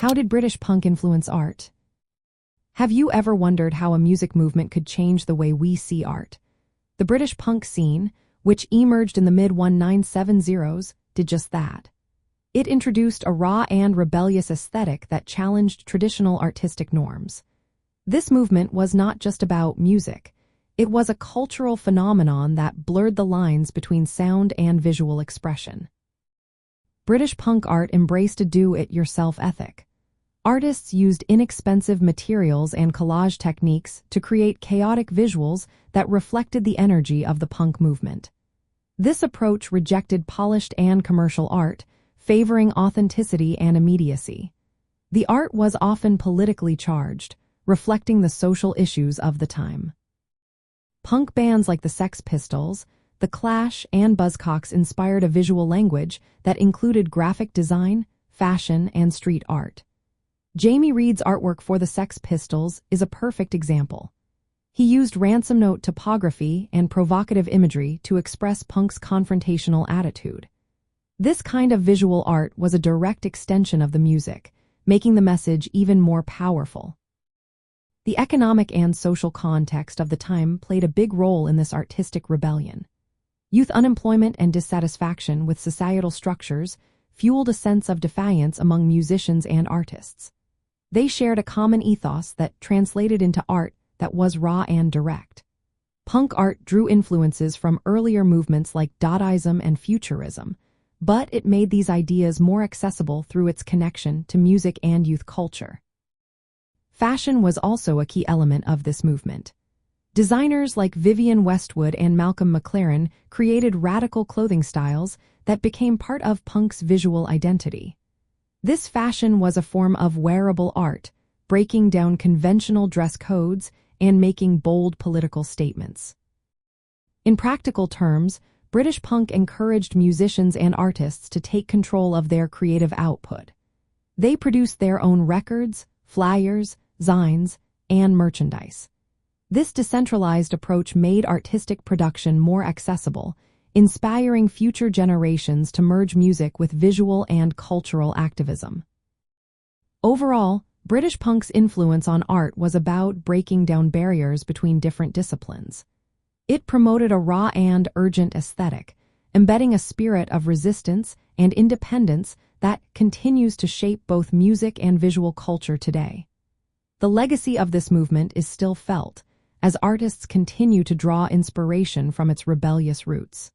How did British punk influence art? Have you ever wondered how a music movement could change the way we see art? The British punk scene, which emerged in the mid-1970s, did just that. It introduced a raw and rebellious aesthetic that challenged traditional artistic norms. This movement was not just about music. It was a cultural phenomenon that blurred the lines between sound and visual expression. British punk art embraced a do-it-yourself ethic. Artists used inexpensive materials and collage techniques to create chaotic visuals that reflected the energy of the punk movement. This approach rejected polished and commercial art, favoring authenticity and immediacy. The art was often politically charged, reflecting the social issues of the time. Punk bands like the Sex Pistols, The Clash, and Buzzcocks inspired a visual language that included graphic design, fashion, and street art. Jamie Reid's artwork for the Sex Pistols is a perfect example. He used ransom note typography and provocative imagery to express punk's confrontational attitude. This kind of visual art was a direct extension of the music, making the message even more powerful. The economic and social context of the time played a big role in this artistic rebellion. Youth unemployment and dissatisfaction with societal structures fueled a sense of defiance among musicians and artists. They shared a common ethos that translated into art that was raw and direct. Punk art drew influences from earlier movements like Dadaism and Futurism, but it made these ideas more accessible through its connection to music and youth culture. Fashion was also a key element of this movement. Designers like Vivienne Westwood and Malcolm McLaren created radical clothing styles that became part of punk's visual identity. This fashion was a form of wearable art, breaking down conventional dress codes and making bold political statements. In practical terms, British punk encouraged musicians and artists to take control of their creative output. They produced their own records, flyers, zines, and merchandise. This decentralized approach made artistic production more accessible, inspiring future generations to merge music with visual and cultural activism. Overall, British punk's influence on art was about breaking down barriers between different disciplines. It promoted a raw and urgent aesthetic, embedding a spirit of resistance and independence that continues to shape both music and visual culture today. The legacy of this movement is still felt, as artists continue to draw inspiration from its rebellious roots.